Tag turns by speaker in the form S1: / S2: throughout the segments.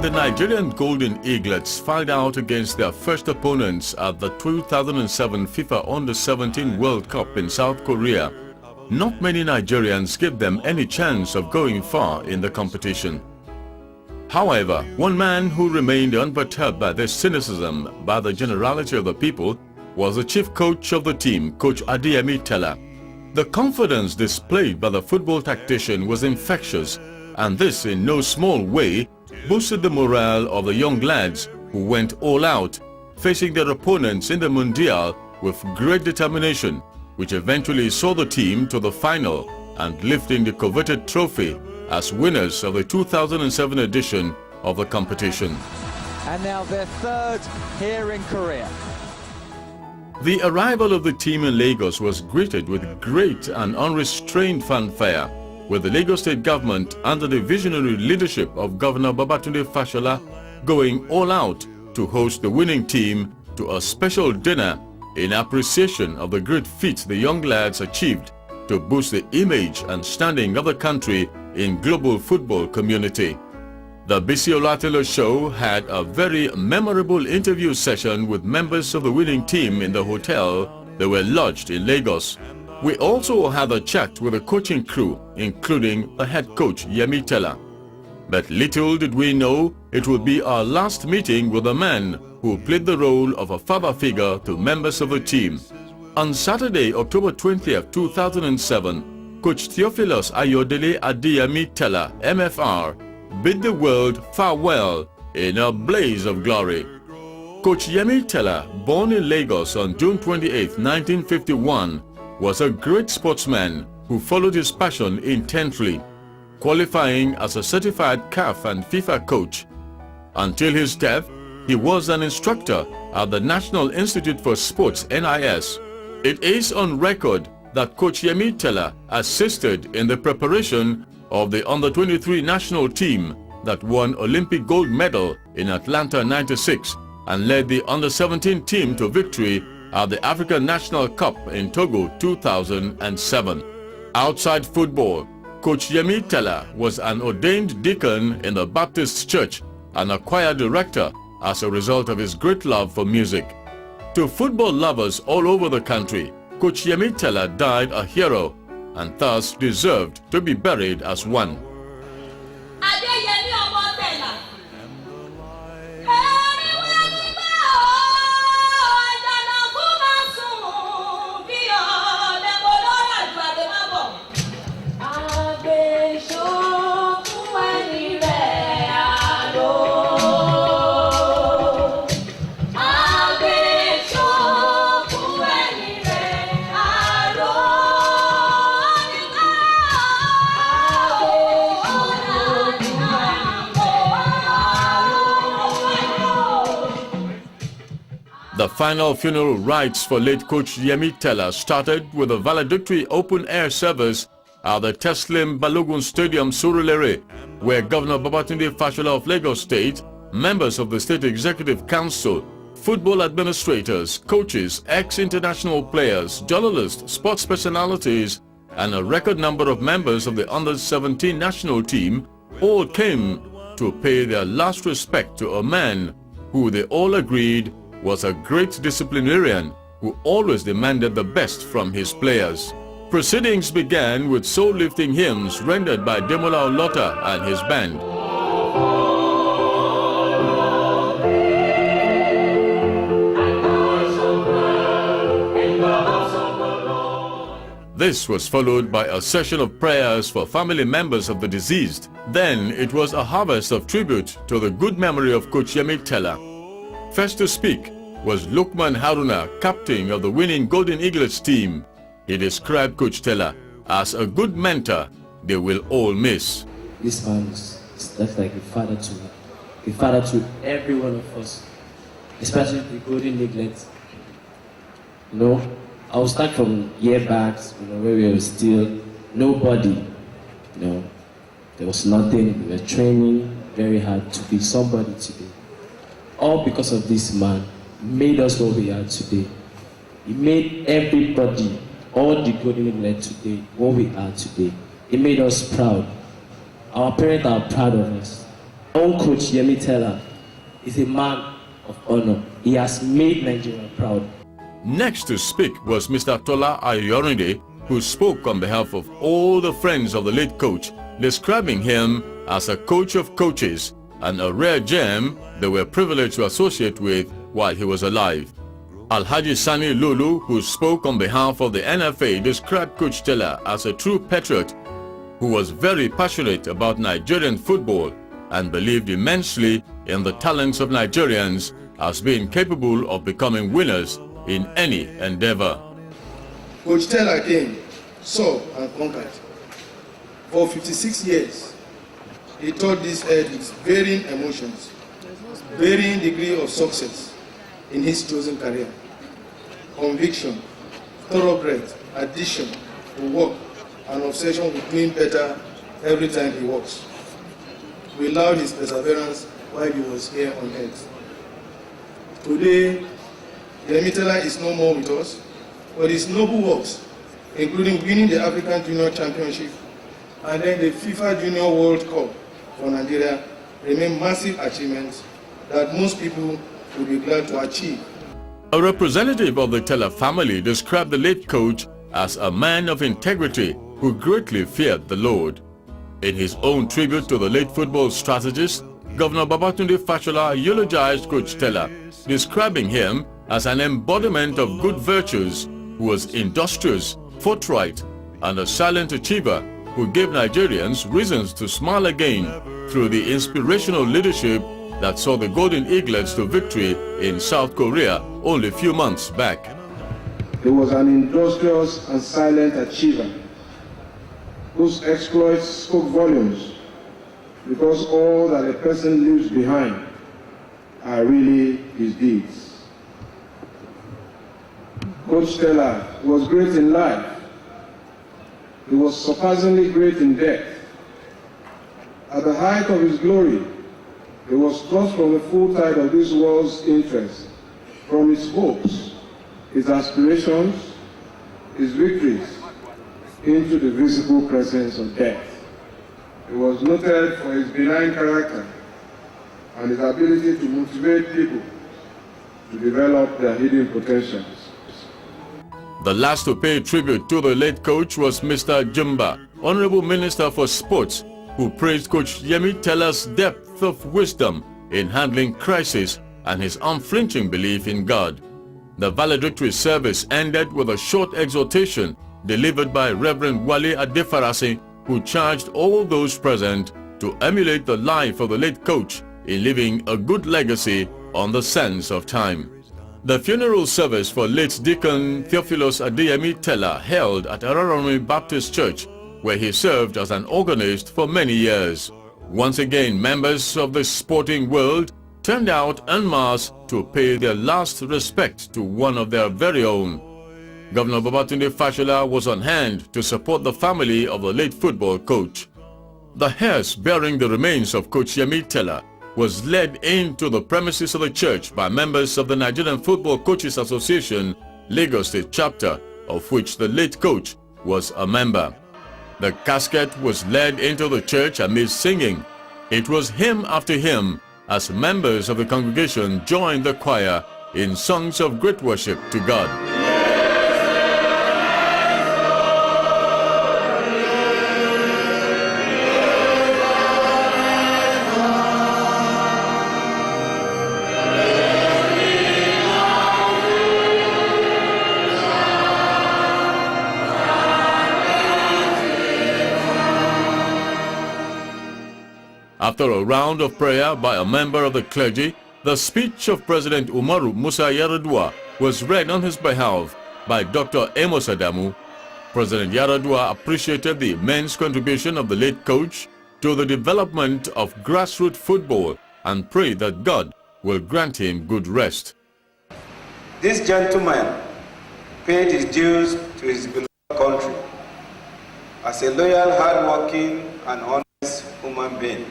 S1: When the Nigerian Golden Eaglets filed out against their first opponents at the 2007 FIFA Under-17 World Cup in South Korea, not many Nigerians gave them any chance of going far in the competition. However, one man who remained unperturbed by this cynicism by the generality of the people was the chief coach of the team, Coach Yemi. The confidence displayed by the football tactician was infectious, and this in no small way boosted the morale of the young lads who went all out, facing their opponents in the Mundial with great determination, which eventually saw the team to the final and lifting the coveted trophy as winners of the 2007 edition of the competition.
S2: And now their third here in Korea.
S1: The arrival of the team in Lagos was greeted with great and unrestrained fanfare, with the Lagos State government under the visionary leadership of Governor Babatunde Fashola going all out to host the winning team to a special dinner in appreciation of the great feats the young lads achieved to boost the image and standing of the country in global football community. The Bisi Olatilo show had a very memorable interview session with members of the winning team in the hotel they were lodged in Lagos. We also had a chat with the coaching crew, including the head coach Yemi. But little did we know it would be our last meeting with a man who played the role of a father figure to members of the team. On Saturday, October 20th, 2007, Coach Theophilus Ayodele Adeyemi Teller, MFR, bid the world farewell in a blaze of glory. Coach Yemi Teller, born in Lagos on June 28, 1951, was a great sportsman who followed his passion intently, qualifying as a certified CAF and FIFA coach. Until his death, he was an instructor at the National Institute for Sports (NIS). It is on record that Coach Yemi Teller assisted in the preparation of the Under-23 national team that won Olympic gold medal in Atlanta '96 and led the Under-17 team to victory at the African National Cup in Togo 2007. Outside football, Coach Yemi Teller was an ordained deacon in the Baptist Church and a choir director as a result of his great love for music. To football lovers all over the country, Coach Yemi Teller died a hero and thus deserved to be buried as one. The final funeral rites for late Coach Yemi Teller started with a valedictory open-air service at the Teslim Balogun Stadium, Surulere, where Governor Babatunde Fashola of Lagos State, members of the State Executive Council, football administrators, coaches, ex-international players, journalists, sports personalities, and a record number of members of the Under-17 national team all came to pay their last respect to a man who they all agreed was a great disciplinarian who always demanded the best from his players. Proceedings began with soul-lifting hymns rendered by Demola Olota and his band. This was followed by a session of prayers for family members of the deceased. Then it was a harvest of tribute to the good memory of Coach Yemi Teller. First to speak was Lukman Haruna, captain of the winning Golden Eaglets team. He described Coach Teller as a good mentor they will all miss.
S3: This man is just like a father to me, a father to every one of us, especially the Golden Eaglets. You know, I will start from year back, where we were still nobody. There was nothing. We were training very hard to be somebody today. All because of this man made us what we are today. He made everybody, all the Golden Eaglets today, what we are today. He made us proud. Our parents are proud of us. Own coach Yemi Stella is a man of honor. He has made Nigeria proud.
S1: Next to speak was Mr. Tola Ayorinde, who spoke on behalf of all the friends of the late coach, describing him as a coach of coaches and a rare gem they were privileged to associate with while he was alive. Alhaji Sani Lulu, who spoke on behalf of the NFA, described Coach Stella as a true patriot who was very passionate about Nigerian football and believed immensely in the talents of Nigerians as being capable of becoming winners in any endeavor.
S4: Coach Stella came, saw and conquered. For 56 years, he taught this earth with varying emotions, varying degree of success in his chosen career. Conviction, thoroughbred, addition to work, and obsession with doing better every time he walks. We allowed his perseverance while he was here on earth. Today, Yemi Stella is no more with us, but his noble works, including winning the African Junior Championship and then the FIFA Junior World Cup for Nigeria, remain massive achievements that most people would be glad to achieve.
S1: A representative of the Stella family described the late coach as a man of integrity who greatly feared the Lord. In his own tribute to the late football strategist, Governor Babatunde Fashola eulogized Coach Stella, describing him as an embodiment of good virtues who was industrious, forthright, and a silent achiever who gave Nigerians reasons to smile again through the inspirational leadership that saw the Golden Eaglets to victory in South Korea only a few months back.
S5: He was an industrious and silent achiever whose exploits spoke volumes, because all that a person leaves behind are really his deeds. Coach Stella was great in life. He was surpassingly great in death. At the height of his glory, he was thrust from the full tide of this world's interest, from his hopes, his aspirations, his victories, into the visible presence of death. He was noted for his benign character and his ability to motivate people to develop their hidden potentials.
S1: The last to pay tribute to the late coach was Mr. Jumba, Honorable Minister for Sports, who praised Coach Yemi Stella's depth of wisdom in handling crisis and his unflinching belief in God. The valedictory service ended with a short exhortation delivered by Reverend Wale Adefarasi, who charged all those present to emulate the life of the late coach in leaving a good legacy on the sands of time. The funeral service for late Deacon Theophilus Adeyemi Stella held at Araromi Baptist Church, where he served as an organist for many years. Once again, members of the sporting world turned out en masse to pay their last respect to one of their very own. Governor Babatunde Fashola was on hand to support the family of the late football coach. The hearse bearing the remains of Coach Yemi Stella was led into the premises of the church by members of the Nigerian Football Coaches Association, Lagos State chapter, of which the late coach was a member. The casket was led into the church amid singing. It was hymn after hymn as members of the congregation joined the choir in songs of great worship to God. After a round of prayer by a member of the clergy, the speech of President Umaru Musa Yar'Adua was read on his behalf by Dr. Amos Adamu. President Yar'Adua appreciated the immense contribution of the late coach to the development of grassroots football and prayed that God will grant him good rest.
S6: This gentleman paid his dues to his beloved country as a loyal, hard-working, and honest human being.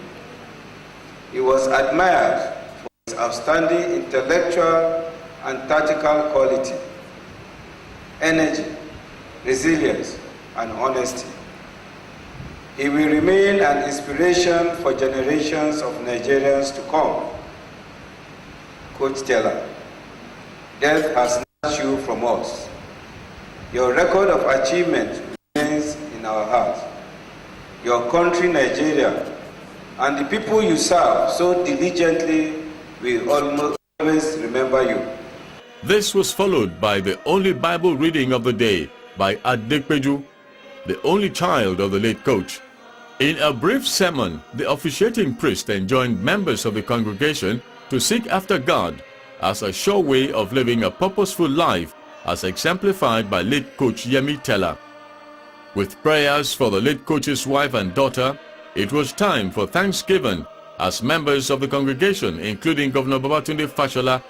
S6: He was admired for his outstanding intellectual and tactical quality, energy, resilience, and honesty. He will remain an inspiration for generations of Nigerians to come. Coach Stella, death has snatched you from us. Your record of achievement remains in our hearts. Your country, Nigeria, and the people you serve so diligently will always remember you.
S1: This was followed by the only Bible reading of the day by Adekpeju, the only child of the late coach. In a brief sermon, the officiating priest enjoined members of the congregation to seek after God as a sure way of living a purposeful life, as exemplified by late coach Yemi Teller. With prayers for the late coach's wife and daughter, it was time for Thanksgiving, as members of the congregation, including Governor Babatunde Fashola,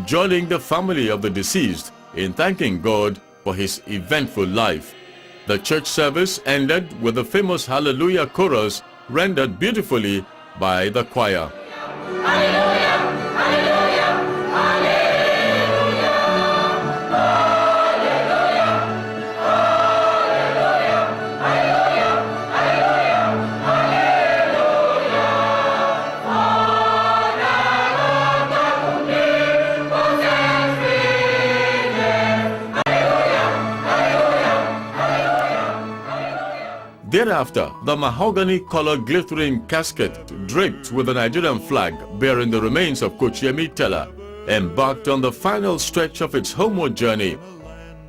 S1: joining the family of the deceased in thanking God for his eventful life. The church service ended with the famous Hallelujah chorus rendered beautifully by the choir. Thereafter, the mahogany-colored glittering casket draped with the Nigerian flag bearing the remains of Coach Yemi Teller embarked on the final stretch of its homeward journey.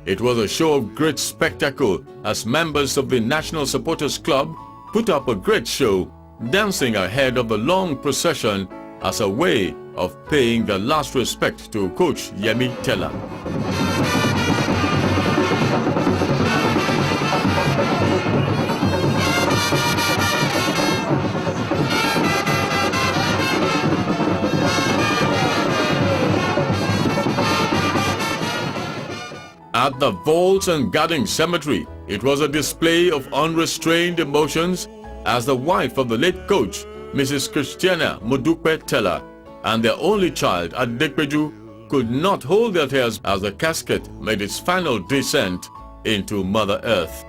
S1: It was a show of great spectacle as members of the National Supporters Club put up a great show, dancing ahead of the long procession as a way of paying the last respect to Coach Yemi Teller. At the Vaults and Garden Cemetery, it was a display of unrestrained emotions as the wife of the late coach, Mrs. Christiana Modupe Teller, and their only child, Adekpeju, could not hold their tears as the casket made its final descent into Mother Earth.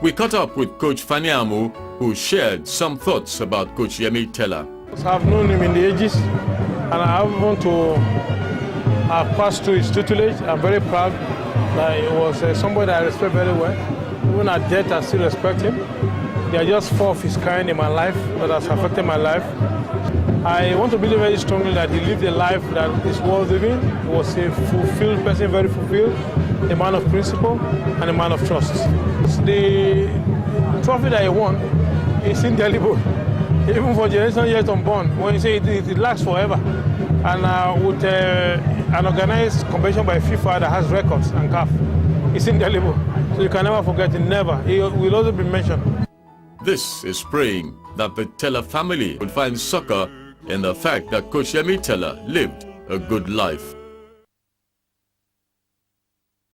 S1: We caught up with Coach Faniamu, who shared some thoughts about Coach Yemi Teller.
S7: I've known him in the ages, and I want to pass through his tutelage. I'm very proud that he was somebody that I respect very well. Even at death, I still respect him. There are just four of his kind in my life that has affected my life. I want to believe very strongly that he lived a life that is worth living. He was a fulfilled person, very fulfilled, a man of principle and a man of trust. The trophy that he won is indelible. Even for generations yet unborn, when you say it lasts forever. And with an organized competition by FIFA that has records and CAF, it's indelible. So you can never forget it, never. It will also be mentioned.
S1: This is praying that the Teller family would find succor in the fact that Coach Yemi Teller lived a good life.